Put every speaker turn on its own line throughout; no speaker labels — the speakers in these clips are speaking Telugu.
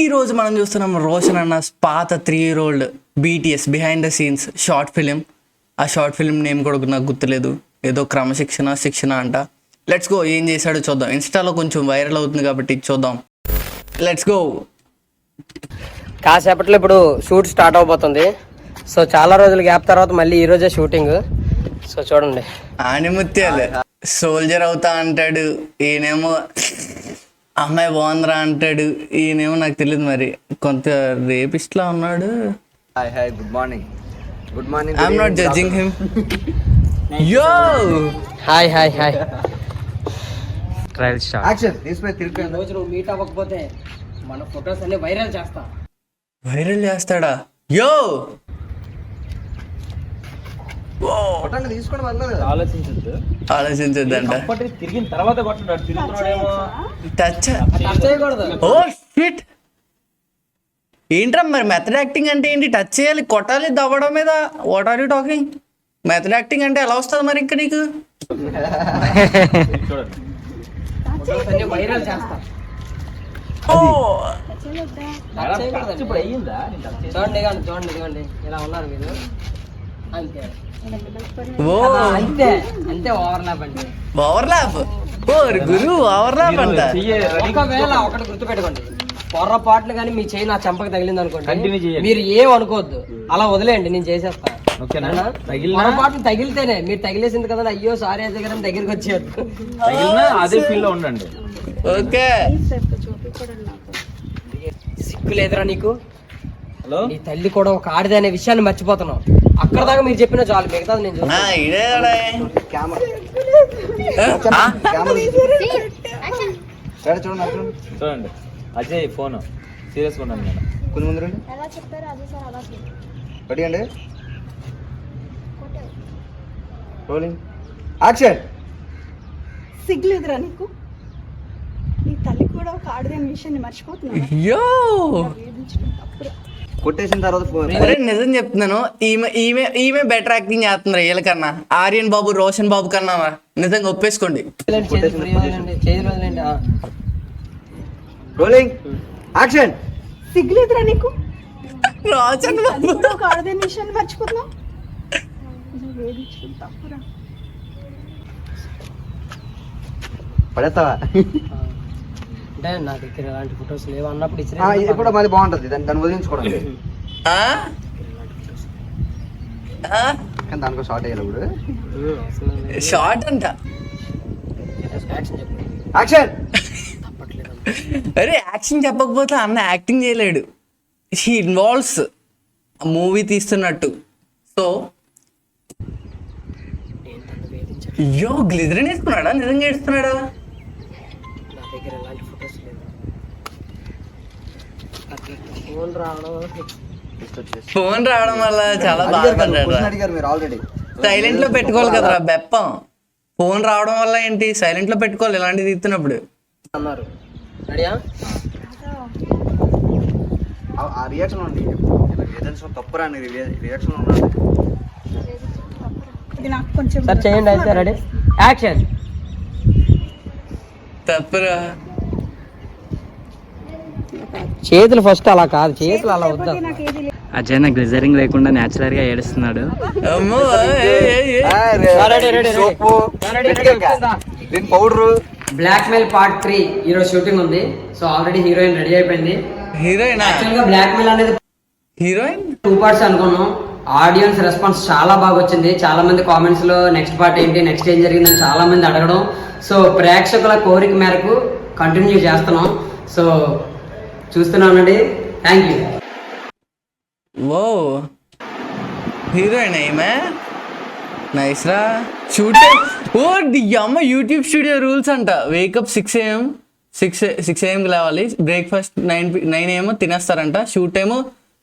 ఈ రోజు మనం చూస్తున్నాం రోషన్ అన్న పాత 3-year-old BTS behind the scenes short film. ఆ షార్ట్ ఫిలిం నేమ్ కూడా నాకు గుర్తులేదు, ఏదో శిక్షణ అంట. లెట్స్ గో, ఏం చేశాడో చూద్దాం. ఇన్స్టాలో కొంచెం వైరల్ అవుతుంది కాబట్టి చూద్దాం. Let's go.
కాసేపట్లో ఇప్పుడు షూట్ స్టార్ట్ అవబోతుంది. సో చాలా రోజుల గ్యాప్ తర్వాత మళ్ళీ ఈ రోజే షూటింగ్. సో చూడండి,
ఆనిముత్యాలు సోల్జర్ అవుతా అంటాడు, ఈయనేమో అమ్మాయి బాగుందిరా అంటాడు, ఈయనేమో నాకు తెలియదు మరి కొంత రేపిస్ట్ లా ఉన్నాడు.
Hi good morning.
I'm not judging him. Yo
hi hi hi.
Trial start. Action. తీసిపోయి తిరిగి
రోజు నువ్వు మీట్ అవ్వకపోతే మన ఫొటోస్ అన్ని వైరల్ చేస్తా.
వైరల్ చేస్తాడా? యో
తీసుకొని వెళ్ళలేదు.
ఆలోచించద్దంట.
తిరిగిన తర్వాత
టచ్.
చేయకూడదు.
Oh shit. ఏంట్రా మరి మెథడ్ యాక్టింగ్ అంటే ఏంటి? టచ్ చేయాలి, కొట్టాలి, దవ్వడం మీద. What are you talking? Method acting అంటే ఎలా వస్తుంది మరి ఇంకా నీకు?
ఫొటోస్ అన్ని వైరల్ చేస్తా. చూడండి ఇలా ఉన్నారు మీరు. అంతే అంతే ఓవర్లాప్ అంటే.
ఓవర్లాప్? ఓ గురు ఓవర్లాప్ అంట.
ఒకవేళ ఒకటి గుర్తుపెట్టుకోండి, పొర్రపాట్లు కానీ మీ చేయి నా చెంపకి తగిలింది అనుకోండి, మీరు ఏం అనుకోవద్దు, అలా వదిలేయండి, నేను చేసేస్తా. పొరపాట్లు తగిలితేనే, మీరు తగిలేసింది కదా అయ్యో సారీ అయితే కదా దగ్గరికి వచ్చేయద్దు.
అదే ఫీల్ లో ఉండండి.
ఓకే.
సిగ్గు లేదురా నీకు? నీ తల్లి కూడా ఒక ఆడిదే అనే విషయాన్ని మర్చిపోతున్నావు. అక్కడ దాకా మీరు చెప్పిన చాలు, మిగతా నేను
చూడండి. అజయ్ ఫోన్ సీరియస్ గా ఉన్నాను నేను.
కొన్ని ముందు రండి. రెడీ అండి. Rolling action.
సిగ్గులేదురా నీకు? నీ తల్లి కూడా ఒక ఆడదాని విషయాన్ని మర్చిపోతున్నావు.
యో
కొట్టేసిన తర్వాత
నిజం చెప్తున్నాను, ఈమె బెటర్ యాక్టింగ్ చేస్తున్నారు వీళ్ళకన్నా. ఆర్యన్ బాబు, రోషన్ బాబు కన్నా నిజంగా ఒప్పేసుకోండి.
Rolling action.
సిగ్గులేదురా నీకు?
రోషన్ బాబు
ఒక ఆడదాని విషయాన్ని మర్చిపోతున్నావు. తప్పురా.
పడేస్తావా?
అంటే నా దగ్గర ఎలాంటి ఫొటోస్ లేవు అన్నప్పుడు
ఇది కూడా మాది బాగుంటది, దాన్ని వదిలించుకోవడం. కానీ దానికో షార్ట్ అయ్యారు ఇప్పుడు.
షార్ట్ అంట.
యాక్షన్.
అరే యాక్షన్ చెప్పకపోతే అన్న యాక్టింగ్ చేయలేడు. హీ ఇన్వాల్వ్స్ మూవీ తీస్తున్నట్టు. సో అయ్యో గ్లిజరిన్ వేసుకున్నాడా? నిజంగా వేస్తున్నాడా?
నా దగ్గర ఎలాంటి ఫొటోస్ లేవు.
ఫోన్ రావడం వల్ల చాలా బాధపడ్డాడు.
అడిగారు మీరు ఆల్రెడీ.
సైలెంట్ లో పెట్టుకోవాలి కదరా బెప్పం. ఫోన్ రావడం వల్ల ఏంటి, సైలెంట్ లో పెట్టుకోవాలి ఇలాంటివి తీస్తున్నప్పుడు.
అన్నారు రెడీయా?
ఆ రియాక్షన్ ఉంది. ఏదైనా తప్పురా అని రియాక్షన్ ఉన్నాడు.
ఇది నాకు కొంచెం
సార్ చేయండి అయితే. Ready action.
తప్పురా.
చేతులు ఫస్ట్ అలా కాదు, చేతులు అలా వద్దా.
అజయ్ నాకు గ్లిజరింగ్ లేకుండా న్యాచురల్ గా ఏడుస్తున్నాడు.
అమ్మో
పౌడర్.
బ్లాక్ మెయిల్ పార్ట్ 3 ఈరోజు షూటింగ్ ఉంది. సో ఆల్రెడీ హీరోయిన్ రెడీ అయిపోయింది.
హీరోయిన్
యాక్చువల్ గా బ్లాక్ మెయిల్ అనేది
హీరోయిన్
2 parts అనుకున్నాం. ఆడియన్స్ రెస్పాన్స్ చాలా బాగా వచ్చింది. చాలా మంది కామెంట్స్ లో నెక్స్ట్ పార్ట్ ఏంటి, నెక్స్ట్ ఏం జరిగిందని చాలా మంది అడగడం. సో ప్రేక్షకుల కోరిక మేరకు కంటిన్యూ చేస్తున్నాం. సో చూస్తున్నానండి. Thank you.
ఓ హీరోయిన్ ఏమే నైస్ రా. షూటింగ్ ఓ ది అమ్మ యూట్యూబ్ స్టూడియో రూల్స్ అంట. వేకప్ 6 AM 6 AM లేవాలి. Breakfast 9 AM తినేస్తారంట. షూట్ టైము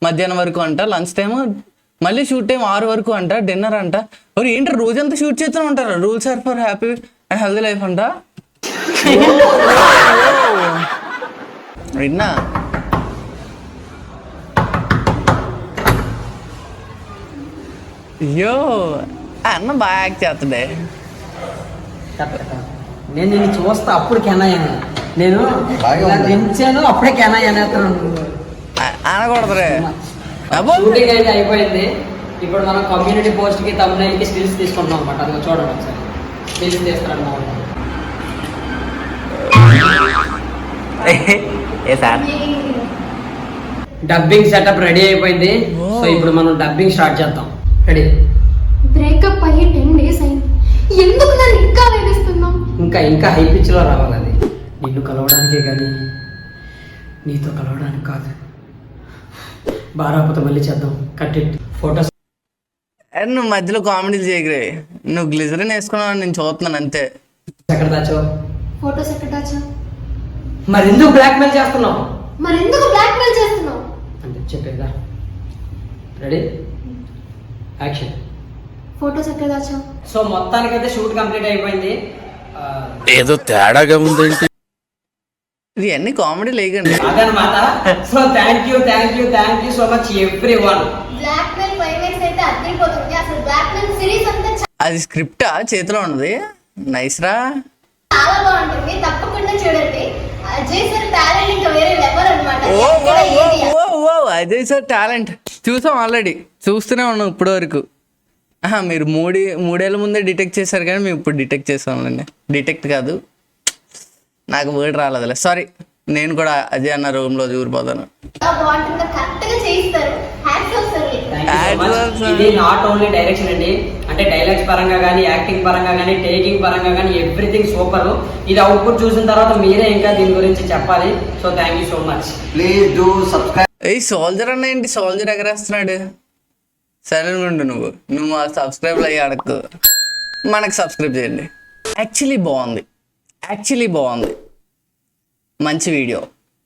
మధ్యాహ్నం వరకు అంట. లంచ్ టైము మళ్ళీ షూట్ టైం 6 వరకు అంట. డిన్నర్ అంట. మరి ఏంటి రోజంతా షూట్ చేస్తూనే ఉంటారు. Rules are for happy and healthy life అంట. విన్నా అయ్యో అన్న బాగా యాక్ట్ చేస్తుండే.
నేను నిన్ను చూస్తా అప్పుడు కెనా నేను దించాను, అప్పుడే కెనా అనేస్తున్నాను.
అనకూడదురే అబ్బో
షూటింగ్ అయితే అయిపోయింది. ఇప్పుడు మనం కమ్యూనిటీ పోస్ట్ కి thumbnail కి స్టిల్స్ తీసుకుంటున్నాం అనమాట. అది చూడండి ఒకసారి స్టిల్స్ తీస్తారని బాగుంటుంది.
ఏ సార్
డబ్బింగ్ సెటప్ రెడీ అయిపోయింది. సో ఇప్పుడు మనం డబ్బింగ్ స్టార్ట్ చేద్దాం. రెడీ?
బ్రేకప్ అయ్యి 10 days అయింది. ఎందుకు నన్ను ఇంకా వేధిస్తున్నాం?
ఇంకా హై పిచ్ లో రావాలి. అది నిన్ను కలవడానికే కానీ నీతో కలవడానికి కాదు. బారాపత మళ్ళీ చేద్దాం. Cut it. ఫోటోస్
నువ్వు మధ్యలో కామెడీలు చేయగరే. నువ్వు గ్లిజరిన్ వేసుకున్నావు నేను చూస్తున్నాను అంతే.
ఎక్కడ దాచావు?
ఫోటోస్ ఎక్కడ దాచావు?
మరి ఎందుకు బ్లాక్ మెయిల్ చేస్తున్నావు?
మరి ఎందుకు బ్లాక్మెయిల్ చేస్తున్నావు?
అంటే చెప్పేదా? రెడీ? యాక్షన్.
ఫోటోస్ ఎక్కడ దాచావు?
సో మొత్తానికైతే షూట్ కంప్లీట్ అయిపోయింది.
ఏదో తేడాగా ఉందేంటి?
ఇది అన్ని కామెడీ లేకండి.
అదనమాట. So thank you so much everyone.
Blackmail climax అయితే అదిరిపోతుంది. అసలు బ్లాక్మెయిల్ సిరీస్ అంతా
అది స్క్రిప్టా చేతిలో ఉన్నది? నైస్ రా.
చాలా బాగుంటుంది. తప్పకుండా చూడండి. అజయ్ సార్ టాలెంట్ ఇంకా వేరే లెవెల్ అన్నమాట.
ఓ
ఎక్కడ ఏది
అజయ్ సార్ టాలెంట్ చూసాం ఆల్రెడీ. చూస్తూనే ఉన్నాం ఇప్పటి వరకు. మీరు మూడేళ్ళ ముందే డిటెక్ట్ చేశారు కానీ మేము ఇప్పుడు డిటెక్ట్ చేసాంలేండి. డిటెక్ట్ కాదు, నాకు వర్డ్ రాలేదులే, సారీ. నేను కూడా అజయ్ అన్న రూమ్లో దూరిపోతాను.
చాలా బాగుంటుందో కరెక్ట్ గా చేయిస్తారు. Hats off sir.
ఇది నాట్ ఓన్లీ డైరెక్షన్ అండి, అంటే డైలాగ్స్ పరంగా కానీ, యాక్టింగ్ పరంగా కానీ, టేకింగ్ పరంగా కానీ ఎవ్రీథింగ్ సూపర్. ఇది అవుట్పుట్ చూసిన తర్వాత మీరే ఇంకా దీని గురించి చెప్పాలి. So thank you so much.
Please do subscribe.
A soldier అన్న ఏంటి సోల్జర్ ఎగరేస్తున్నాడు? సైలెంట్ ఉండు నువ్వు ఆ సబ్స్క్రైబ్ అయ్యి అడగదు. మనకు సబ్స్క్రైబ్ చేయండి. యాక్చువల్లీ బాగుంది, మంచి వీడియో.